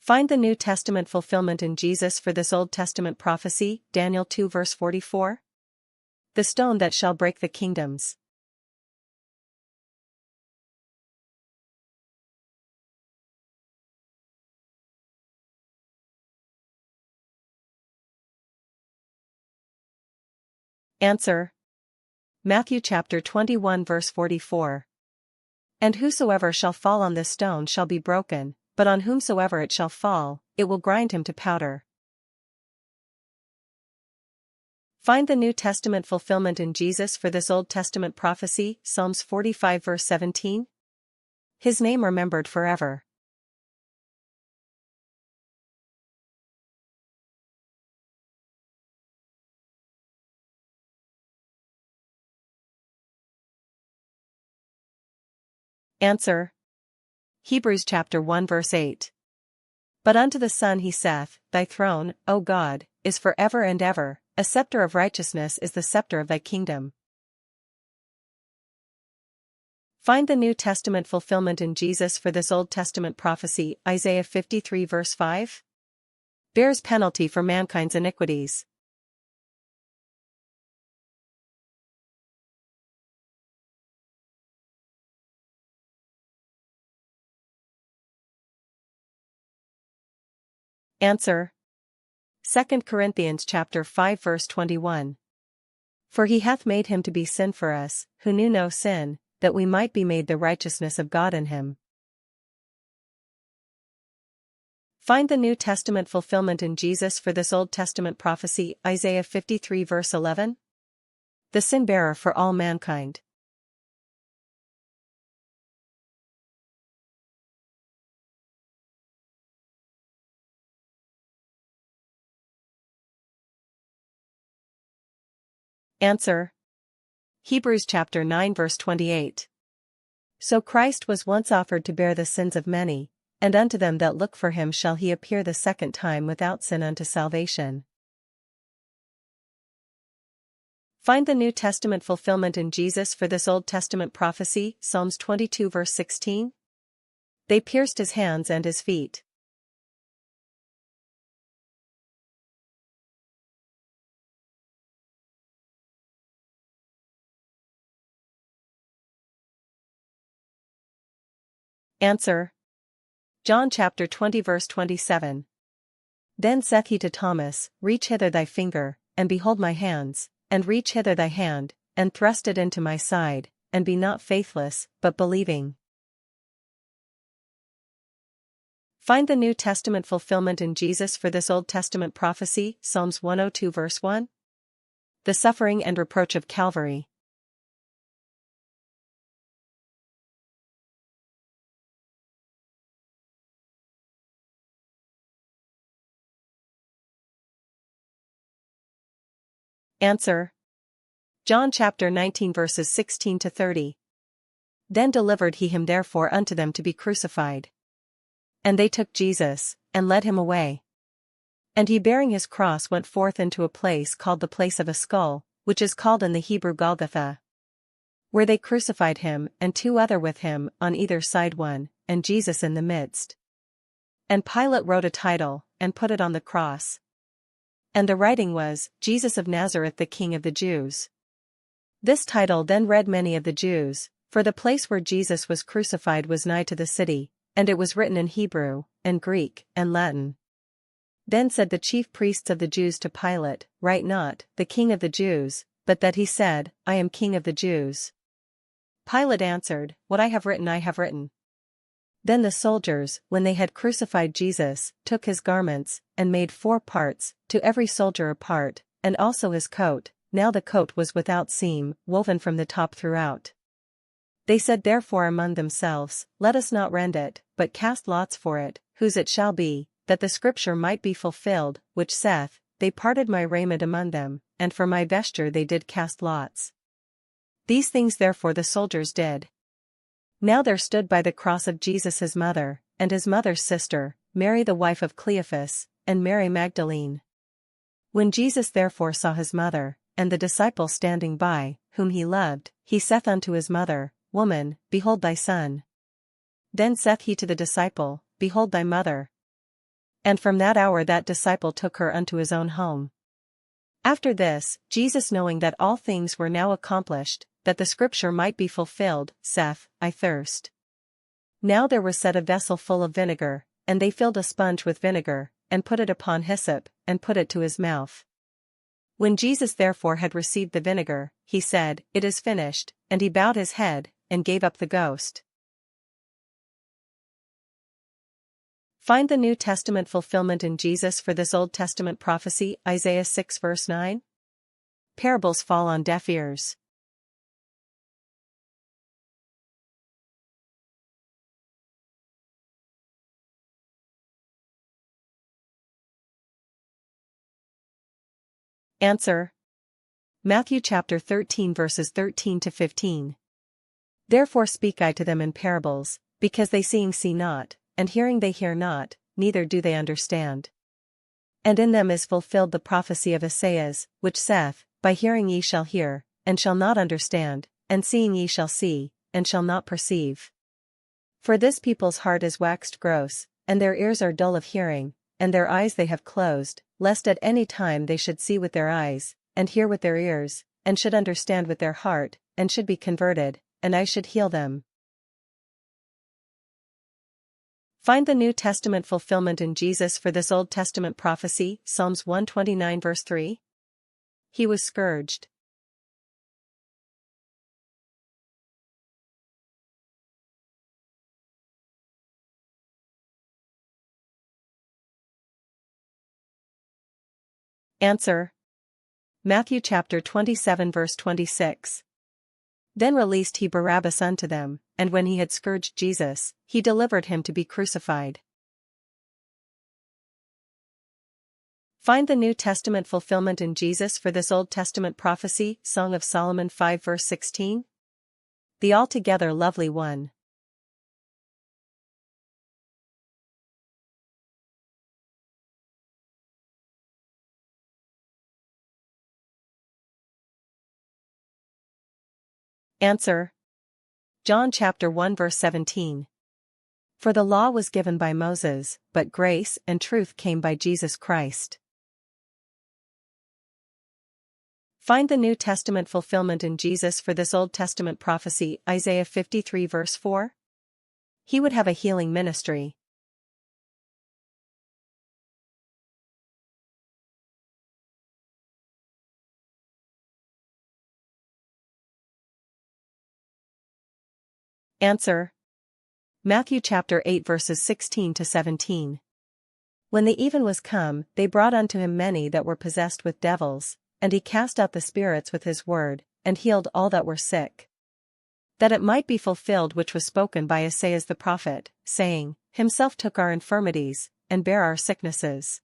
Find the New Testament fulfillment in Jesus for this Old Testament prophecy, Daniel 2 verse 44. The stone that shall break the kingdoms. Answer. Matthew chapter 21 verse 44. And whosoever shall fall on this stone shall be broken, but on whomsoever it shall fall, it will grind him to powder. Find the New Testament fulfillment in Jesus for this Old Testament prophecy, Psalms 45 verse 17. His name remembered forever. Answer. Hebrews chapter 1 verse 8. But unto the Son he saith, Thy throne, O God, is for ever and ever, a scepter of righteousness is the scepter of thy kingdom. Find the New Testament fulfillment in Jesus for this Old Testament prophecy, Isaiah 53 verse 5. Bears penalty for mankind's iniquities. Answer. 2 Corinthians chapter 5 verse 21. For he hath made him to be sin for us, who knew no sin, that we might be made the righteousness of God in him. Find the New Testament fulfillment in Jesus for this Old Testament prophecy, Isaiah 53 verse 11. The sin-bearer for all mankind. Answer. Hebrews chapter 9 verse 28. So Christ was once offered to bear the sins of many, and unto them that look for him shall he appear the second time without sin unto salvation. Find the New Testament fulfillment in Jesus for this Old Testament prophecy, Psalms 22 verse 16. They pierced his hands and his feet. Answer. John chapter 20 verse 27. Then saith he to Thomas, Reach hither thy finger, and behold my hands, and reach hither thy hand, and thrust it into my side, and be not faithless, but believing. Find the New Testament fulfillment in Jesus for this Old Testament prophecy, Psalms 102 verse 1. The suffering and reproach of Calvary. Answer. John chapter 19 verses 16 to 30. Then delivered he him therefore unto them to be crucified. And they took Jesus, and led him away. And he bearing his cross went forth into a place called the place of a skull, which is called in the Hebrew Golgotha. Where they crucified him, and two other with him, on either side one, and Jesus in the midst. And Pilate wrote a title, and put it on the cross. And the writing was, Jesus of Nazareth the King of the Jews. This title then read many of the Jews, for the place where Jesus was crucified was nigh to the city, and it was written in Hebrew, and Greek, and Latin. Then said the chief priests of the Jews to Pilate, Write not, the King of the Jews, but that he said, I am King of the Jews. Pilate answered, What I have written I have written. Then the soldiers, when they had crucified Jesus, took his garments, and made 4 parts, to every soldier a part, and also his coat. Now the coat was without seam, woven from the top throughout. They said therefore among themselves, Let us not rend it, but cast lots for it, whose it shall be, that the scripture might be fulfilled, which saith, They parted my raiment among them, and for my vesture they did cast lots. These things therefore the soldiers did. Now there stood by the cross of Jesus his mother, and his mother's sister, Mary the wife of Cleophas, and Mary Magdalene. When Jesus therefore saw his mother, and the disciple standing by, whom he loved, he saith unto his mother, Woman, behold thy son. Then saith he to the disciple, Behold thy mother. And from that hour that disciple took her unto his own home. After this, Jesus, knowing that all things were now accomplished, that the scripture might be fulfilled, saith, I thirst. Now there was set a vessel full of vinegar, and they filled a sponge with vinegar, and put it upon hyssop, and put it to his mouth. When Jesus therefore had received the vinegar, he said, It is finished, and he bowed his head, and gave up the ghost. Find the New Testament fulfillment in Jesus for this Old Testament prophecy, Isaiah 6 verse 9. Parables fall on deaf ears. Answer. Matthew chapter 13 verses 13 to 15. Therefore speak I to them in parables, because they seeing see not, and hearing they hear not, neither do they understand. And in them is fulfilled the prophecy of Esaias, which saith, By hearing ye shall hear, and shall not understand, and seeing ye shall see, and shall not perceive. For this people's heart is waxed gross, and their ears are dull of hearing, and their eyes they have closed, lest at any time they should see with their eyes, and hear with their ears, and should understand with their heart, and should be converted, and I should heal them. Find the New Testament fulfillment in Jesus for this Old Testament prophecy, Psalms 129 verse 3. He was scourged. Answer. Matthew chapter 27 verse 26. Then released he Barabbas unto them, and when he had scourged Jesus, he delivered him to be crucified. Find the New Testament fulfillment in Jesus for this Old Testament prophecy, Song of Solomon 5 verse 16. The altogether lovely one. Answer. John chapter 1 verse 17. For the law was given by Moses, but grace and truth came by Jesus Christ. Find the New Testament fulfillment in Jesus for this Old Testament prophecy, Isaiah 53 verse 4. He would have a healing ministry. Answer. Matthew chapter 8 verses 16 to 17. When the even was come, they brought unto him many that were possessed with devils, and he cast out the spirits with his word, and healed all that were sick. That it might be fulfilled which was spoken by Esaias the prophet, saying, Himself took our infirmities, and bare our sicknesses.